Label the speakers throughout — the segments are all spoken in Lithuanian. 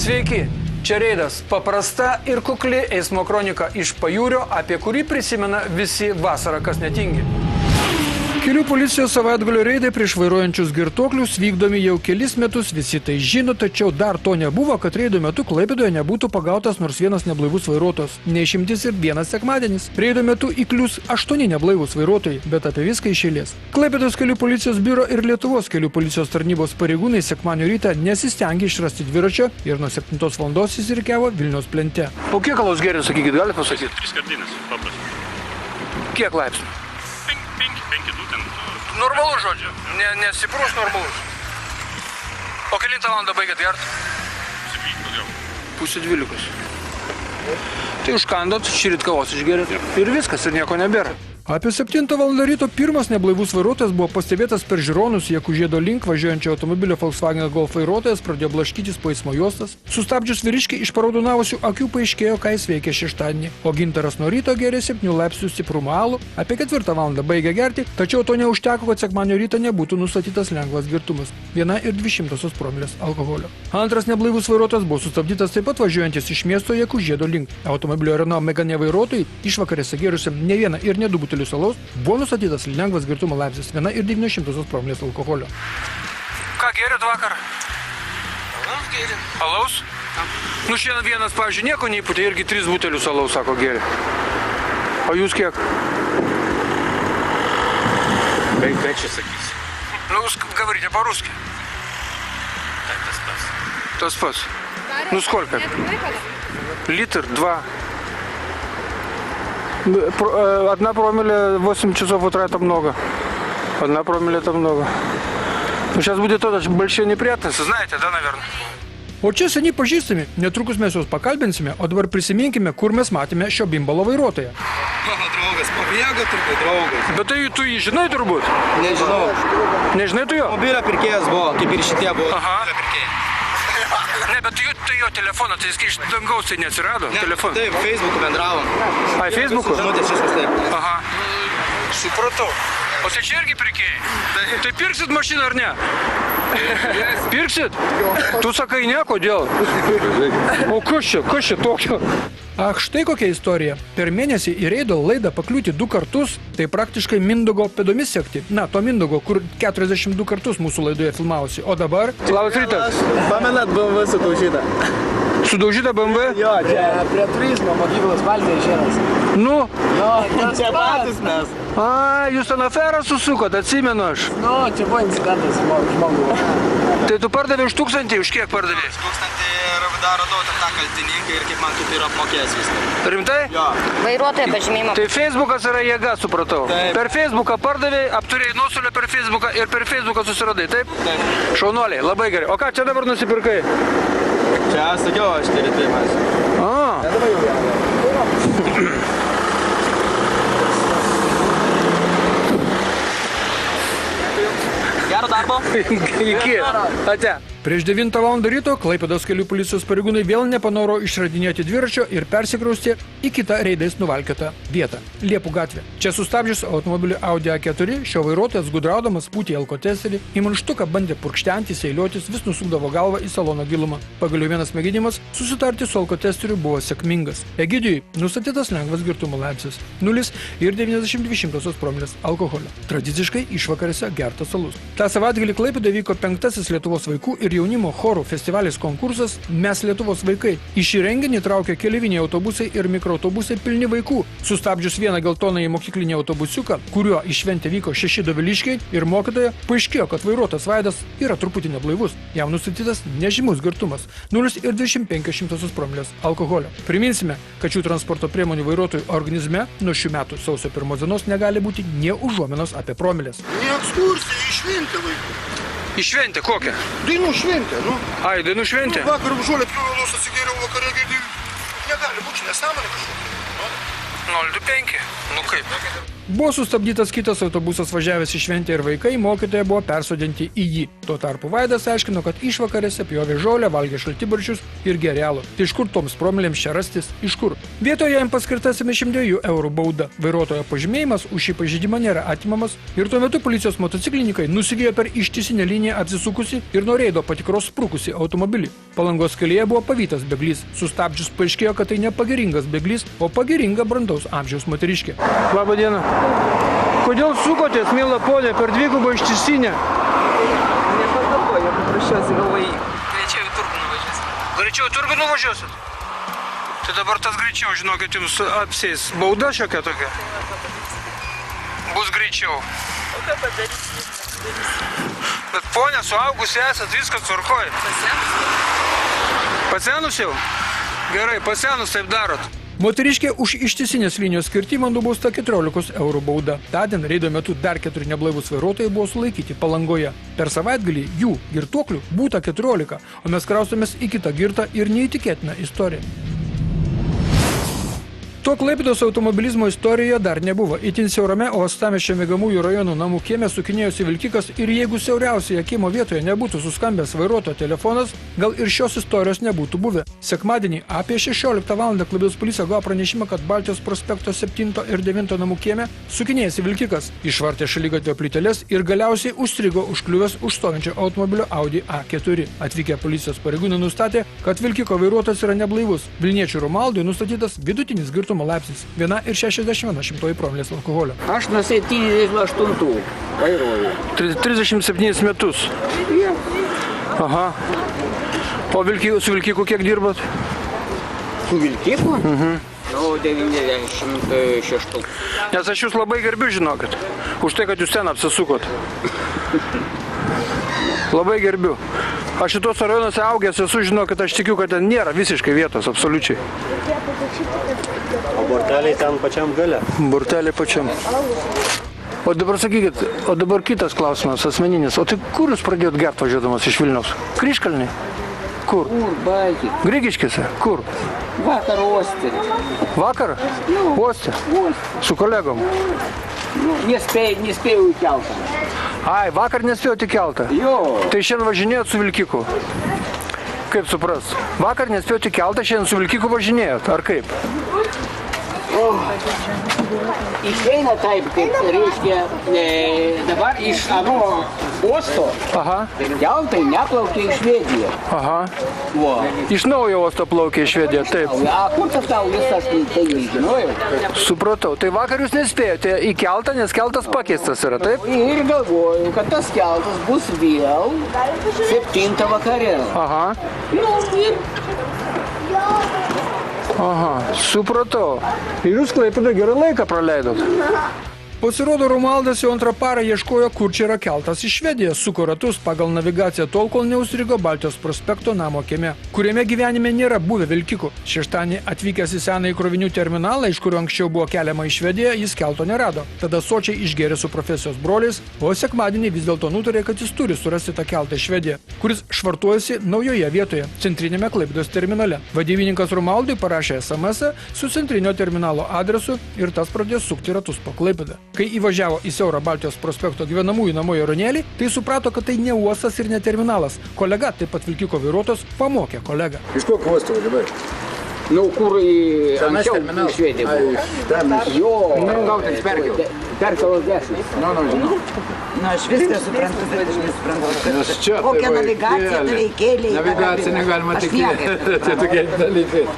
Speaker 1: Sveiki, čia Reidas. Paprasta ir kukli eismo kronika iš pajūrio, apie kurį prisimena visi vasarą, kas netingi. Kelių policijos savaitgalio reidai prieš vairuojančius girtuoklius vykdomi jau kelis metus, visi tai žino, tačiau dar to nebuvo, kad reido metu Klaipėdoje nebūtų pagautas nors vienas neblaivus vairuotojas. Neišimtis ir vienas sekmadienis. Reido metu įklius 8 neblaivus vairuotojai, bet apie viską iš eilės. Klaipėdos kelių policijos biuro ir Lietuvos kelių policijos tarnybos pareigūnai sekmadienio rytą nesistengė išrasti dviračio ir nuo 7 valandos įsirikiavo Vilniaus plente. O kiek alaus gėrė, sakykit, galite pasakyti?
Speaker 2: 3 skardinės, paprastai.
Speaker 1: Kiek laipsnių?
Speaker 2: 5-2 ten.
Speaker 1: Normalus, žodžiu, nesiprus normalus. O kelintą valandą baigėt gert? Pusė 12. Tai užkandot, šįryt kavos išgerėt ir viskas, ir nieko nebėra. Apie 7 valandą ryto pirmas neblaivus vairuotojas buvo pastebėtas per Žiūronus Jakūžiedo link važiuojančio automobilio Volkswagen Golf vairuotojas pradėjo blaškytis po eismo juostas. Sustabdžius vyriškį iš paraudonavusių akių paaiškėjo, ką jis veikė šeštadienį. O Gintaras nuo ryto gėrė 7 laipsnių stiprumo alų, apie 4 valandą baigė gerti, tačiau to neužteko, kad sekmadienio rytą nebūtų nustatytas lengvas girtumas – 1,02 promilės alkoholio. Antras neblaivus vairuotojas buvo sustabdytas taip pat važiuojantis iš miesto Jakūžiedo link. Automobilio Renault Megane vairuotojui išvakarėse gėrusiam ne vieną ir ne 2 butelius alaus buvo nustatytas lengvas girtumo laipsnis 1,09 promilės alkoholio. Ką gėrėt vakar?
Speaker 3: Alaus gėrėm.
Speaker 1: Alaus? Nu šiandien vienas, pavyzdžiui, nieko neįpūtė, irgi 3 butelius alaus, sako, gėrė. O jūs kiek?
Speaker 2: 5 sakysi.
Speaker 1: Ну, говорите по-русски. Tas pats. Ну, сколько? Литр, 2. 1 промилле 8 часов утра это много. 1 промилле это много. Ну, сейчас будет тоже большие неприятности, знаете, да, наверное? O čia seniai pažįstami, netrukus mes juos pakalbinsime, o dabar prisiminkime, kur mes matėme šio bimbalo vairuotoją.
Speaker 3: Mano draugas pabėgo, turbūt draugas.
Speaker 1: Bet tai tu jį žinai turbūt?
Speaker 3: Nežinau.
Speaker 1: Nežinai tu jo?
Speaker 3: Mobilio pirkėjas buvo, kaip ir šitie buvo.
Speaker 1: Aha.
Speaker 3: Mobilio pirkėjai.
Speaker 1: Ne, bet tai jo telefoną, tai jis iš dangaus tai neatsirado, telefoną.
Speaker 3: Taip, Facebook'u bendravom.
Speaker 1: Ai, Facebook'u?
Speaker 3: Žinutės viskas taip.
Speaker 1: Aha. Supratau. O tai čia irgi pirkėjai? Tai pirksit mašiną ar ne? Pirksit? Tu sakai ne, kodėl? O kas čia tokio? Ach, štai kokia istorija. Per mėnesį į reido laidą pakliūti 2 kartus, tai praktiškai Mindaugo pėdomis sekti. Na, to Mindaugo, kur 42 kartus mūsų laidoje filmavosi. O dabar... Labas rytas.
Speaker 3: Pamenat BMW sudaužytą?
Speaker 1: Sudaužyta BMW?
Speaker 3: Jo, čia prie turizmo mokyklos Baltija išėras.
Speaker 1: Nu?
Speaker 3: Jo, čia patys mes.
Speaker 1: A, jūs ten aferą susukot, atsimenu aš.
Speaker 3: Nu, čia buvo incidentas žmogų.
Speaker 1: Tai tu pardavė už 1000, už kiek pardavė?
Speaker 3: 1000 ir dar radau ten tą kaltininką ir kaip man kaip yra apmokėjęs viską.
Speaker 1: Rimtai?
Speaker 3: Jo.
Speaker 4: Vairuotojo pažymėjimo.
Speaker 1: Tai Facebookas yra jėga, supratau.
Speaker 3: Taip.
Speaker 1: Per Facebooką pardavė, apturėjai nuostolį per Facebooką ir per Facebooką susiradai, taip?
Speaker 3: Taip.
Speaker 1: Šaunuoliai, labai gerai. O ką čia dabar nusipirkai?
Speaker 3: Čia sakiau, aš tai rytai mes. Gero darbo.
Speaker 1: Iki. Ate. Prieš 9 valandą ryto Klaipėdos kelių policijos pareigūnai vėl nepanoro išradinėti dviračio ir persikraustė į kitą reidais nuvalkiotą vietą – Liepų gatvę. Čia sustabdžius automobilį Audi A4, šio vairuotojas gudraudamas pūtė alkotesterį, į munkštuką bandė purkštentis, eiliuotis, vis nusukdavo galvą į salono gilumą. Pagaliau vienas mėginimas susitarti su alkotesteriu buvo sėkmingas. Egidijui nustatytas lengvas girtumo laipsnis – 0,92 promilės alkoholio. Tradiciškai išvakarėse gertas alus. Ta savaitgalį Klaipėdoje vyko 5. Lietuvos vaikų ir jaunimo chorų festivalis konkursas Mes Lietuvos vaikai. Į šį renginį traukė keleiviniai autobusai ir mikroautobusai pilni vaikų. Sustabdžius vieną geltonąjį mokyklinį autobusiuką, kuriuo į šventę vyko 6 doviliškiai ir mokytoja, paaiškėjo, kad vairuotojas Vaidas yra truputį neblaivus. Jam nustatytas nežymus girtumas – 0,25 promilės alkoholio. Priminsime, kad šių transporto priemonių vairuotojų organizme nuo šių metų sausio 1 dienos negali būti nė užuominos apie promilės.
Speaker 5: Ne ekskursija, į šventę vaikų.
Speaker 1: Į šventę kokią?
Speaker 5: Dainų šventė, nu.
Speaker 1: Ai, dainų šventė?
Speaker 5: Vakar žolė privalos atsigėriau vakare, girdėjau. Negali būti nesąmonė kažkokia.
Speaker 1: 0,25. Nu kaip? Buvo sustabdytas kitas autobusas važiavęs į šventę ir vaikai mokytoja buvo persodinti į jį. Tuo tarpu Vaidas aiškino, kad išvakarėse pjovė žolę, valgė šaltibarščius ir gerelų. Tai iš kur toms promilėms čia rastis? Iš kur? Vietoje jam paskirta 72 eurų bauda. Vairuotojo pažymėjimas už šį pažeidimą nėra atimamas ir tuo metu policijos motociklininkai nusigėjo per ištisinę liniją apsisukusi ir nuo reido patikros sprukusi automobilį. Palangos kelyje buvo pavytas bėglys. Sustabdžius paaiškėjo, kad tai ne pagiringas bėglys, o pagiringa brandaus amžiaus moteriškė. Labą dieną. Kodėl sukotės, mėla ponė, per dvigubą ištisinę?
Speaker 4: Nepagalvoju, paprasčiausiai galvoju, greičiau į turgų nuvažiuosit.
Speaker 1: Greičiau į turgų nuvažiuosit? Tai dabar tas greičiau, žinokit, jums apsės. Bauda šiokia tokia. Bus greičiau.
Speaker 4: O ką padarysi?
Speaker 1: Bet ponė, suaugusi esat, viskas tvarkoj. Pasenus jau? Gerai, pasenus taip darot. Moteriškė už ištisinės linijos kirtimą nubausta 14 eurų bauda. Tądien reido metu dar 4 neblaivūs vairuotojai buvo sulaikyti Palangoje. Per savaitgalį jų girtuoklių būta 14, o mes kraustomės į kitą girtą ir neįtikėtiną istoriją. To Klaipėdos automobilizmo istorijoje dar nebuvo. Itin siaurame uostamiesčio miegamųjų rajonų namų kieme sukinėjosi vilkikas ir jeigu siauriausioje kiemo vietoje nebūtų suskambęs vairuotojo telefonas, gal ir šios istorijos nebūtų buvę. Sekmadienį apie 16 val. Klaipėdos policija gavo pranešimą, kad Baltijos prospekto 7 ir 9 namų kieme sukinėjasi vilkikas, išvartė šaligatvio plyteles ir galiausiai užstrigo užkliuvęs už stovinčio automobilio Audi A4. Atvykę policijos pareigūnai nustatė, kad vilkiko vairuotojas yra neblaivus. Vilniečių Romaldui nustatytas vidutinis girtumo laipsnis 1,61 promilės alkoholio.
Speaker 6: Aš nuo 78 vairuoju.
Speaker 1: 37 metus. Aha. O su vilkiku kiek dirbat?
Speaker 6: Su vilkiku? Nu, 96.
Speaker 1: Nes aš jūs labai gerbiu, žinokit. Už tai, kad jūs ten apsisukot. Labai gerbiu. Aš šitos rajonuose augęs esu, žinokit, aš tikiu, kad ten nėra visiškai vietos, absoliučiai.
Speaker 7: O borteliai ten pačiam gale?
Speaker 1: Borteliai pačiam. O dabar sakykit, o dabar kitas klausimas, asmeninis. O tai kur jūs pradėjot gert važiuodamas iš Vilniaus? Kryžkalnį? Kur?
Speaker 6: Kur, baigi?
Speaker 1: Grigiškėse? Kur?
Speaker 6: Vakar uostė.
Speaker 1: Vakar? Uostė? Su kolegom?
Speaker 6: Nu, nespėjau į keltą.
Speaker 1: Ai, vakar nespėjot į keltą?
Speaker 6: Jo.
Speaker 1: Tai šiandien važinėjot su vilkiku? Kaip supras? Vakar nespėjot į keltą, šiandien su vilkiku važinėjot, ar kaip?
Speaker 6: Išeina taip, kaip reiškia, dabar iš ano uosto
Speaker 1: Aha,
Speaker 6: keltai neplaukia į Švediją.
Speaker 1: aha.
Speaker 6: Vo.
Speaker 1: Iš naujo uosto plaukė į Švediją, taip.
Speaker 6: A kur tas tau visas tai nežinojau?
Speaker 1: Supratau. Tai vakar jūs nespėjote į keltą, nes keltas pakeistas yra, taip?
Speaker 6: Ir galvoju, kad tas keltas bus vėl 7 vakare.
Speaker 1: Aha,
Speaker 6: Nu, ir
Speaker 1: aha, supratau. Ir jūs Klaipėdoje gerą laiką praleidot. Pasirodo, Romualdas jau antrą parą ieškojo, kur čia yra keltas į Švediją, suko ratus pagal navigaciją tol, kol neustrigo Baltijos prospekto namo kieme, kuriame gyvenime nėra buvę vilkikų. Šeštadienį atvykęs į senąjį krovinių terminalą, iš kurio anksčiau buvo keliama į Švediją, jis kelto nerado. Tada sočiai išgėrė su profesijos broliais, o sekmadienį vis dėlto nutarė, kad jis turi surasti tą keltą į Švediją, kuris švartuojasi naujoje vietoje, centrinėme Klaipėdos terminale. Vadybininkas Romualdui parašė SMS su centrinio terminalo adresu ir tas pradėjo sukti ratus po Klaipėdą. Kai įvažiavo į siaurą Baltijos prospekto gyvenamųjų namų rajonėlį, tai suprato, kad tai ne uostas ir ne terminalas. Kolega, taip pat vilkiko vairuotojas, pamokė kolegą.
Speaker 5: Iš kokio uosto dabar?
Speaker 6: nu kur į anksčiau į Švediją buvo. Jo, gal ten perkėliau. Perkėliau 10.
Speaker 4: Nu, aš viską suprantu, bet aš nesuprantu. Kokią navigaciją tu reikėlė?
Speaker 8: Navigaciją negalima tikėti. Tai tokie dalykai.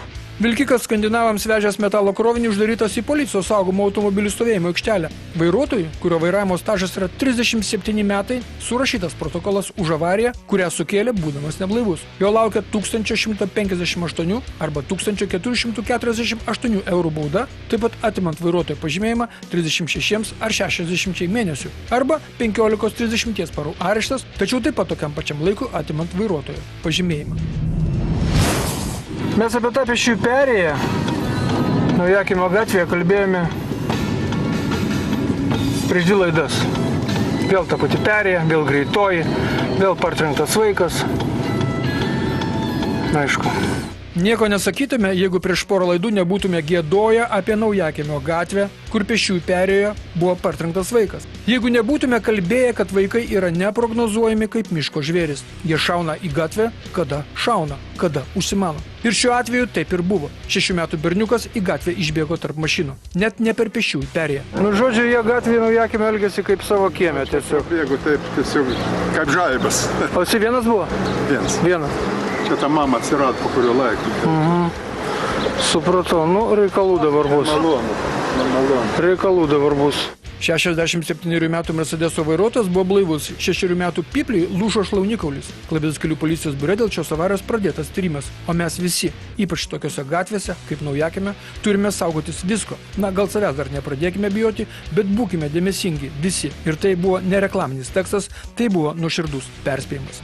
Speaker 1: Vilkikas skandinavams vežęs metalo krovinį uždarytas į policijos saugomų automobilių stovėjimo aikštelę. Vairuotojui, kurio vairavimo stažas yra 37 metai, surašytas protokolas už avariją, kurią sukėlė būdamas neblaivus. Jo laukia 1158 arba 1448 eurų bauda, taip pat atimant vairuotojo pažymėjimą 36 ar 60 mėnesių arba 15-30 parų areštas, tačiau taip pat tokiam pačiam laikui atimant vairuotojo pažymėjimą. Mes apie tą pėsčiųjų perėją Naujakimo gatvėje kalbėjome prieš 2 laidas. Vėl ta pati perėja, vėl greitoji, vėl partrenktas vaikas. Aišku. Nieko nesakytume, jeigu prieš porą laidų nebūtume giedoję apie Naujakemio gatvę, kur pėsčiųjų perėjoje buvo partrenktas vaikas. Jeigu nebūtume kalbėję, kad vaikai yra neprognozuojami kaip miško žvėris. Jie šauna į gatvę, kada šauna, kada užsimano. Ir šiuo atveju taip ir buvo. 6 metų berniukas į gatvę išbėgo tarp mašinų. Net ne per pėsčiųjų perėją. Nu, žodžiu, jie gatvėje Naujakemio elgėsi kaip savo kieme tiesiog.
Speaker 5: Jeigu taip, tiesiog kaip žaibas.
Speaker 1: O jis vienas buvo? Vienas.
Speaker 5: Čia ta mama atsirado po kurio laiko.
Speaker 1: Supratau, nu, reikalų dabar bus.
Speaker 5: Malonu.
Speaker 1: Reikalų dabar bus. 67 metų Mercedeso vairuotojas buvo blaivus. 6 metų Pipliui lūžo šlaunikaulis. Klaipėdos kelių policijos biure dėl šios avarijos pradėtas tyrimas. O mes visi, ypač tokiose gatvėse, kaip Naujakemio, turime saugotis visko. Na, gal savęs dar nepradėkime bijoti, bet būkime dėmesingi visi. Ir tai buvo ne reklaminis tekstas, tai buvo nuoširdus perspėjimas.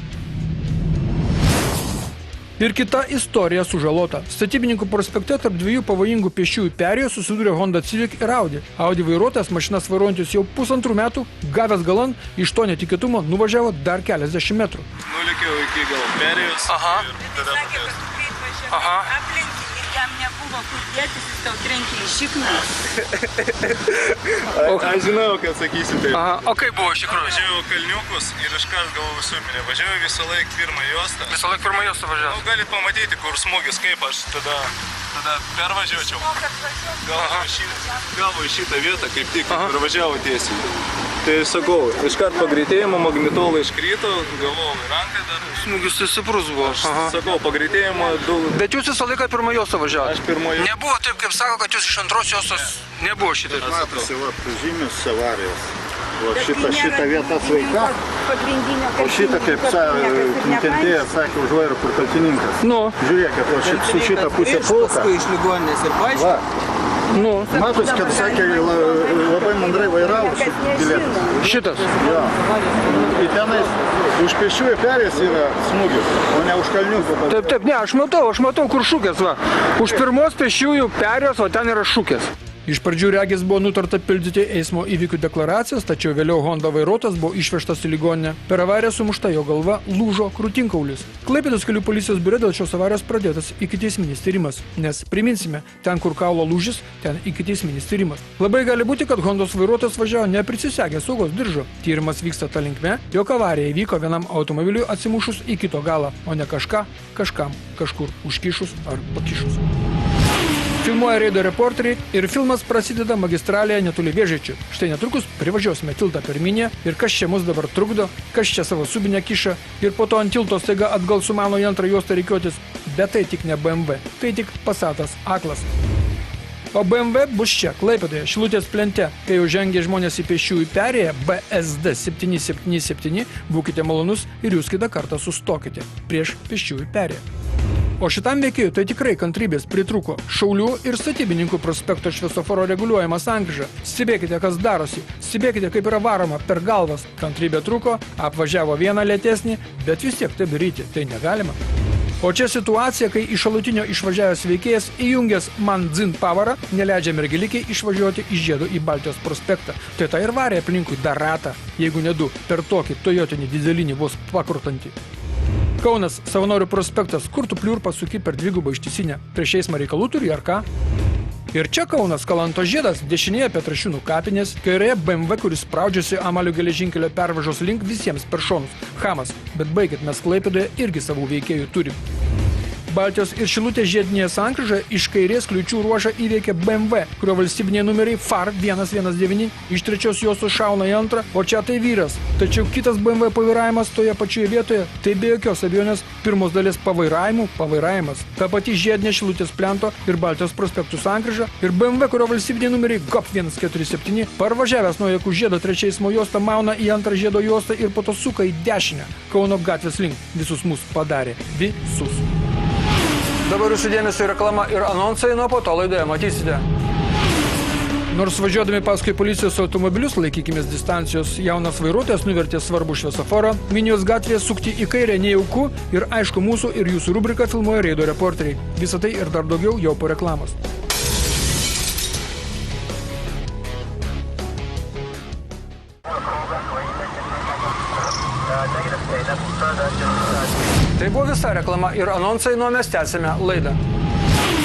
Speaker 1: Ir kita istorija sužalota. Statybininkų prospekte tarp dviejų pavojingų pėsčiųjų perėjų susidūrė Honda Civic ir Audi. Audi vairuotojas, mašinas vairuojantis jau 1,5 metų, gavęs galan, iš to netikėtumo nuvažiavo dar keliasdešimt metrų.
Speaker 3: Nulikiau iki gal perėjus ir tada pakės.
Speaker 7: Aplenkė ir jam nebuvo kur dėtis, jis tau trenkė į šikną.
Speaker 3: Aš žinau, kad sakysi taip.
Speaker 1: O kaip buvo iš tikrųjų?
Speaker 3: Važiavau Kalniukus ir iškart galvojau suminė. Važiavau visą laiką pirmą juostą.
Speaker 1: Visą laiką pirmą juostą važiavo.
Speaker 3: Nu, gali pamatyti, kur smūgis, kaip aš tada pervažiuočiau. Galvo į šitą vietą, kaip tik, ir važiavo tiesiai. Tai sakau, iškart pagreitėjimo magnitolą iškrito, galvojau į ranką dar.
Speaker 1: Smūgis tai stiprus buvo.
Speaker 3: Sakau, pagreitėjimo daug.
Speaker 1: Bet jūs visą laiką pirmą juostą važiavote?
Speaker 3: Aš pirmoje.
Speaker 1: Nebuvo taip, kaip sako, kad jūs iš antros juostos nebuvo šitaip.
Speaker 5: Matosi, žymius avarijos. Šita vieta sveika, o šita, kaip nukentėjęs, sakė, už vairo kur kaltininkas.
Speaker 1: Nu.
Speaker 5: Žiūrėkit, o su šita pusė pulka.
Speaker 3: Paskui iš ligoninės ir paaiškino.
Speaker 1: Nu.
Speaker 5: Matos, kad sakė, labai mandrai vairavo su bilietas.
Speaker 1: Šitas.
Speaker 5: Jo. Ir tenais už pėsčiųjų perės yra smūgis, o ne už kalniukų.
Speaker 1: Taip, ne, aš matau, kur šūkės, va. Už pirmos pėsčiųjų perėjos, o ten yra šūkės. Iš pradžių regis buvo nutarta pildyti eismo įvykių deklaracijas, tačiau vėliau Honda vairuotojas buvo išvežtas į ligoninę. Per avariją sumušta jo galva, lūžo krūtinkaulis. Klaipėdos kelių policijos biure dėl šios avarijos pradėtas ikiteisminis tyrimas, nes priminsime, ten kur kaulo lūžis, ten ikiteisminis tyrimas. Labai gali būti, kad Hondos vairuotojas važiavo neprisisegęs saugos diržo. Tyrimas vyksta ta linkme, jog avarija įvyko vienam automobiliui atsimušus į kito galą, o ne kažkam kažkur užkišus ar pakišus. Filmuoja reido reporteriai ir filmas prasideda magistralėje netoli Vėžaičių. Štai netrukus privažiuosime tiltą per Minią ir kas čia mus dabar trukdo, kas čia savo subinę kiša ir po to ant tilto staiga atgal sumano į antrą juostą rikiuotis. Bet tai tik ne BMW, tai tik Passatas aklas. O BMW bus čia, Klaipėdoje, Šilutės plente. Kai jau žengia žmonės į pėsčiųjų perėją BSD 777, būkite malonus ir jūs kitą kartą sustokite prieš pėsčiųjų perėją. O šitam veikėjui tai tikrai kantrybės pritrūko. Šaulių ir statybininkų prospekto šviesoforo reguliuojama sankryža. Stebėkite, kas darosi. Stebėkite, kaip yra varoma per galvas. Kantrybė trūko, apvažiavo vieną lėtesnį, bet vis tiek taip daryti tai negalima. O čia situacija, kai iš šalutinio išvažiavęs veikėjas įjungęs man dzin pavarą, neleidžia mergelikiai išvažiuoti iš Žiedo į Baltijos prospektą. Tai tai ir varė aplinkui dar ratą, jeigu ne du, per tokį tojotinį dizelinį vos pakurtantį. Kaunas, Savanorių prospektas, kur tu pliurpą suki per dvigubą ištisinę. Prieš eismą reikalų turi ar ką? Ir čia Kaunas, Kalantos žiedas, dešinėje Petrašiūnų kapinės, kairėje BMW, kuris spraudžiasi Amalio geležinkelio pervažos link visiems per šonus. Chamas, bet baikit, mes Klaipėdoje irgi savų veikėjų turim. Baltijos ir Šilutės žiedinėje sankryžoje iš kairės kliūčių ruožą įveikė BMW, kurio valstybiniai numeriai FAR 119 iš trečios juostos šauna į antrą, o čia tai vyras. Tačiau kitas BMW pavairavimas toje pačioje vietoje, tai be jokios abejonės pirmos dalies pavairavimas. Ta pati žiedinė Šilutės plento ir Baltijos prospektų sankryža ir BMW, kurio valstybiniai numeriai GOP 147 parvažiavęs nuo Jakų žiedo trečią eismo juostą mauna į antrą žiedo juostą ir po to suka į dešinę. Kauno gatvės link. Visus mus padarė. Visus. Dabar jūsų dėmesio reklama ir anonsai, nuo po to laidoje matysite. Nors važiuodami paskui policijos automobilius laikykimės distancijos, jaunas vairuotojas nuvertė svarbų šviesoforą, Minijos gatvėje sukti į kairę nejauku ir aišku mūsų ir jūsų rubrika filmuoja reido reporteriai. Visą tai ir dar daugiau jau po reklamos. Tai buvo visa reklama ir anonsai, nuo mes tęsime laidą.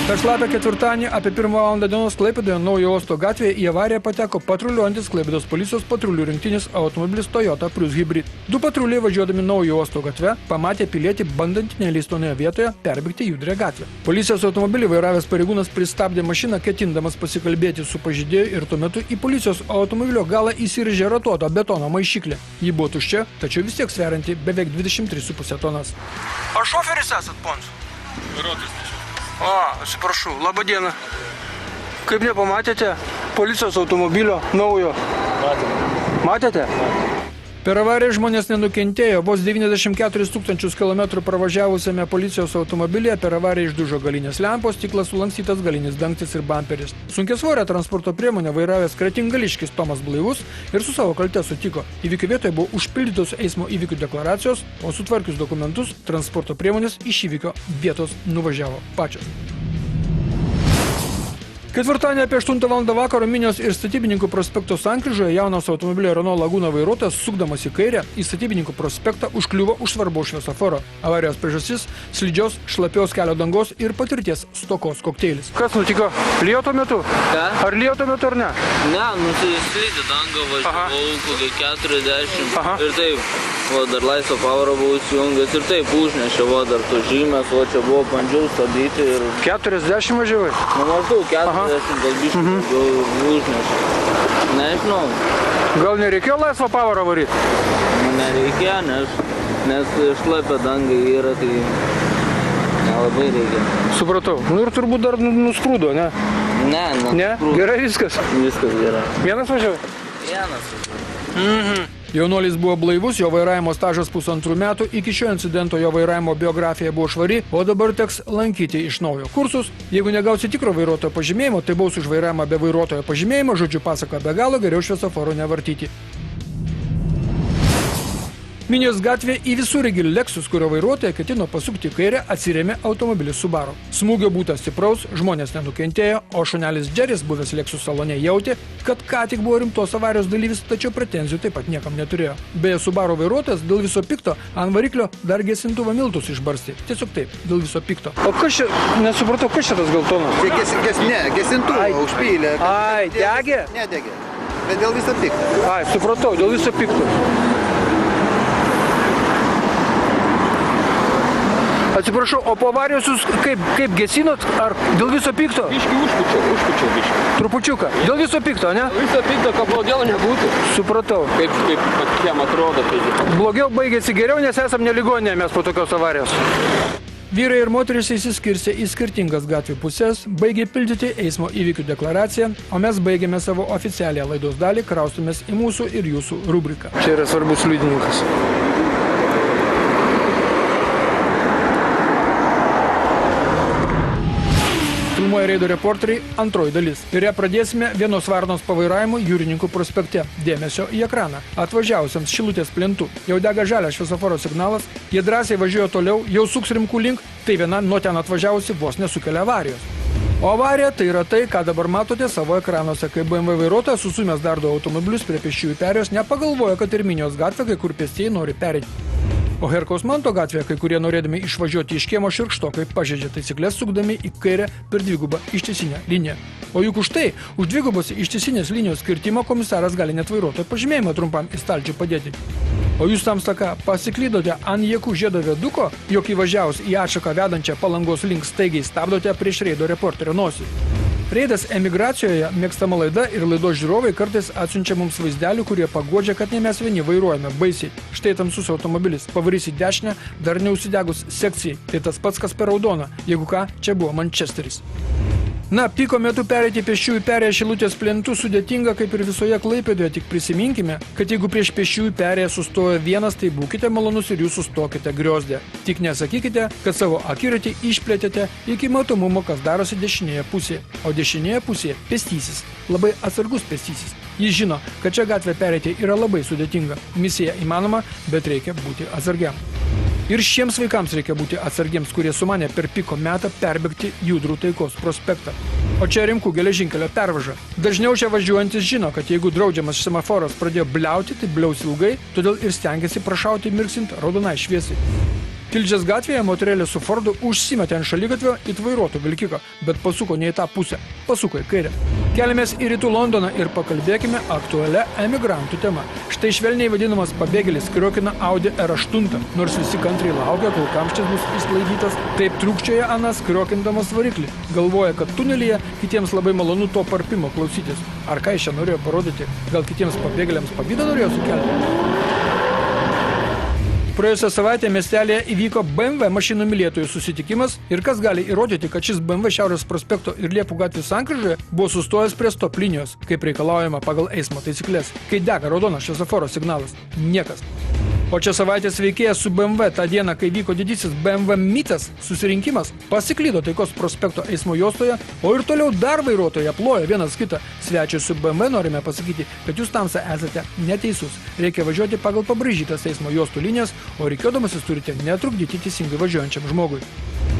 Speaker 1: Per šlapią ketvirtadienį apie 1 valandą dienos Klaipėdoje Naujo uosto gatvėje į avariją pateko patruliuojantis Klaipėdos policijos patrulių rinktinis automobilis Toyota Prius Hybrid. Du patruliai važiuodami Naujo uosto gatve pamatė pilietį bandantį neleistonoje vietoje perbėgti judrią gatvę. Policijos automobilį vairavęs pareigūnas pristabdė mašiną, ketindamas pasikalbėti su pažeidėju ir tuo metu į policijos automobilio galą įsirėžė ratuoto betono maišyklė. Ji buvo tuščia, tačiau vis tiek sverianti beveik 23,5 tonas. Ar šoferis esat, pons?
Speaker 2: Vairuotojas nešiau.
Speaker 1: Atsiprašau, labą dieną. Kaip nepamatėte policijos automobilio naujo? Matėte? Per avariją žmonės nenukentėjo. Vos 94 000 km pravažiavusiame policijos automobilyje per avariją išdužo galinės lempos, stiklas sulankstytas galinis dangtis ir bamperis. Sunkiasvorę transporto priemonę vairavęs kretingališkis Tomas blaivus ir su savo kalte sutiko. Įvykio vietoje buvo užpildytos eismo įvykių deklaracijos, o sutvarkius dokumentus transporto priemonės iš įvykio vietos nuvažiavo pačios. Ketvirtadienį apie 8 val. Vakaro minios ir Statybininkų prospekto sankryžoje jaunas automobilio Renault Laguna vairuotojas, sukdamas į kairę, į Statybininkų prospektą užkliuvo už svarbaus šviesoforo. Avarijos priežastis – slidžios, šlapios kelio dangos ir patirties stokos kokteilis. Kas nutiko? Lijo tuo metu?
Speaker 9: Ką?
Speaker 1: Ar lijo tuo metu ar ne?
Speaker 9: Ne, slydė dangą, važiavau kokį 40 ir taip, dar laisvo pavarą buvau įsijungęs ir taip užnešė, dar to žymės, čia buvo, bandžiau stabdyti ir...
Speaker 1: 40 važiavai?
Speaker 9: Maždaug 40, gal biškai užnešė. Nežinau.
Speaker 1: Gal nereikėjo laisvo pavarą varyti?
Speaker 9: Nereikėjo, nes šlapia danga yra, tai nelabai reikia.
Speaker 1: Supratau. Ir turbūt dar nusprūdo, ne?
Speaker 9: Ne?
Speaker 1: Gerai viskas?
Speaker 9: Viskas gerai.
Speaker 1: Vienas važiavai?
Speaker 9: Vienas važiavai.
Speaker 1: Jaunuolis buvo blaivus, jo vairavimo stažas 1,5 metų, iki šio incidento jo vairavimo biografija buvo švari, o dabar teks lankyti iš naujo kursus. Jeigu negausi tikro vairuotojo pažymėjimo, tai baus už vairavimą be vairuotojo pažymėjimo, žodžiu pasaka be galo, geriau šviesoforo nevartyti. Minijos gatvė į visureigį Lexus, kurio vairuotoja ketino pasukti į kairę, atsirėmė automobilis Subaru. Smūgio būta stipraus, žmonės nenukentėjo, o šunelis Džeris, buvęs Lexus salone, jautė, kad ką tik buvo rimtos avarijos dalyvis, tačiau pretenzijų taip pat niekam neturėjo. Beje, Subaru vairuotojas dėl viso pikto ant variklio dar gesintuvą miltus išbarstė. Tiesiog taip, dėl viso pikto. O kas čia, nesupratau, kas čia tas geltonas?
Speaker 5: Gesintuvą užpylė.
Speaker 1: Ai, degė?
Speaker 5: Nedegė, bet dėl viso pikto.
Speaker 1: Ai, supratau, dėl viso pikto. Atsiprašau, o po avarijos jūs kaip gesinot, ar dėl viso pikto?
Speaker 6: Biškį užpučiau biškį.
Speaker 1: Trupučiuką. Dėl viso pikto, ne?
Speaker 6: Viso pikto, kad blogiau nebūtų.
Speaker 1: Supratau.
Speaker 6: Kaip patiem atrodo.
Speaker 1: Blogiau baigėsi geriau, nes esam neligoninėje mes po tokios avarijos. Vyrai ir moterys įsiskirstė į skirtingas gatvių pusės, baigė pildyti eismo įvykių deklaraciją, o mes baigėme savo oficialią laidos dalį, kraustumės į mūsų ir jūsų rubriką. Čia yra svarbus liudininkas. Filmuoja reido reporteriai, antroji dalis. Ir ją pradėsime vienos varnos pavairavimu Jūrininkų prospekte. Dėmesio į ekraną. Atvažiavusiams Šilutės plentu jau dega žalias šviesoforo signalas, jie drąsiai važiuoja toliau, jau suks Rimkų link, tai viena nuo ten atvažiavusi vos nesukelia avarijos. O avarija tai yra tai, ką dabar matote savo ekranuose, kai BMW vairuotojas susumęs dar du automobilius prie pėsčiųjų perėjos nepagalvoja, kad ir Minijos gatvė kai kur pėstieji nori pereiti. O Herkaus Manto gatvėje kai kurie norėdami išvažiuoti iš kiemo šiurkštokai pažeidžia taisyklės sukdami į kairę per dvigubą ištisinę liniją. O juk už tai, už dvigubos ištisinės linijos skirtimą komisaras gali net vairuotojo pažymėjimą trumpam į stalčių padėti. O jūs tamstaka pasiklydote ant Jakų žiedo viaduko, jog įvažiavus į atšaką vedančią Palangos link staigiai stabdote prieš reido reporterio nosį. Reidas emigracijoje mėgstama laida ir laidos žiūrovai kartais atsiunčia mums vaizdelių, kurie paguodžia, kad ne mes vieni vairuojame baisiai. Štai tamsus automobilis, pavarys į dešinę, dar neužsidegus sekcijai. Tai tas pats, kas per raudoną. Jeigu ką, čia buvo Mančesteris. Na, piko metu pereiti pėsčiųjų perėją Šilutės plentu sudėtinga kaip ir visoje Klaipėdoje, tik prisiminkime, kad jeigu prieš pėsčiųjų perėją sustoja vienas, tai būkite malonus ir jūs sustokite griozdę. Tik nesakykite, kad savo akiratį išplėtėte iki matomumo, kas darosi dešinėje pusėje. O dešinėje pusėje pėstysis, labai atsargus pėstysis. Jis žino, kad čia gatvę pereiti yra labai sudėtinga. Misija įmanoma, bet reikia būti atsargiam. Ir šiems vaikams reikia būti atsargiems, kurie sumanė per piko metą perbėgti Judrų Taikos prospektą. O čia Rimkų geležinkelio pervaža. Dažniau čia važiuojantis žino, kad jeigu draudžiamas semaforas pradėjo bliauti, tai bliaus ilgai, todėl ir stengiasi prašauti mirksint raudonai šviesai. Tilžės gatvėje moterėlė su Fordu užsimetė ant šaligatvio it vairuoto vilkiko, bet pasuko ne į tą pusę, pasuko į kairę. Keliamės į rytų Londoną ir pakalbėkime aktualią emigrantų temą. Štai švelniai vadinamas pabėgėlis kriokina Audi R8, nors visi kantriai laukia, kol kamštis bus išsklaidytas, taip trūkčioja anas kriokindamas variklį. Galvoja, kad tunelyje kitiems labai malonu to parpimo klausytis. Ar ką jis čia norėjo parodyti? Gal kitiems pabėgėliams pavydą norėjo sukelti? Praėjusią savaitę miestelėje įvyko BMW mašinų mylėtojų susitikimas ir kas gali įrodyti, kad šis BMW Šiaurės prospekto ir Liepų gatvės sankryžoje buvo sustojęs prie stop linijos, kaip reikalaujama pagal eismo taisyklės, kai dega raudonas šviesoforo signalas. Niekas. O čia savaitės veikėjas su BMW tą dieną, kai vyko didysis BMW mitas susirinkimas, pasiklydo Taikos prospekto eismo juostoje, o ir toliau dar vairuotojai ploja vienas kitą. Svečiai su BMW norime pasakyti, kad jūs tamsa esate neteisus. Reikia važiuoti pagal pabraižytas eismo juostų linijas, o reikėdamasis turite netrukdyti teisingai važiuojančiam žmogui.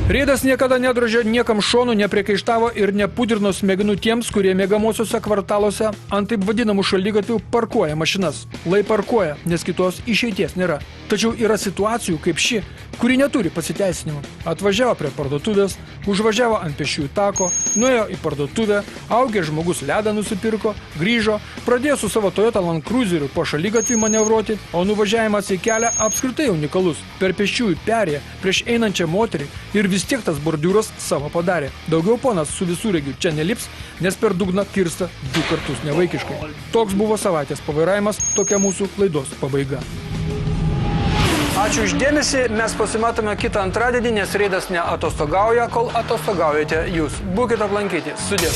Speaker 1: Reidas niekada nedrožė niekam šonų, nepriekaištavo ir nepudrino smegenų tiems, kurie miegamosiuose kvartaluose ant taip vadinamų šaligatvių parkuoja mašinas. Lai parkuoja, nes kitos išeities nėra. Tačiau yra situacijų kaip ši, kuri neturi pasiteisinimų. Atvažiavo prie parduotuvės, užvažiavo ant pėsčiųjų tako, nuėjo į parduotuvę, augęs žmogus ledą nusipirko, grįžo, pradėjo su savo Toyota Land Cruiseriu po šaligatvį manevruoti, o nuvažiavimas į kelią apskritai unikalus. Per pėsčiųjų perėją prieš einančią moterį ir vis tiek tas bordiūras savo padarė. Daugiau ponas su visureigiu čia nelips, nes per dugną kirsta 2 kartus nevaikiškai. Toks buvo savaitės pavairavimas, tokia mūsų laidos pabaiga. Ačiū uždėmesį, mes pasimatome kitą antradienį, nes Reidas neatostogauja, kol atostogaujate jūs. Būkite aplankyti. Sudė.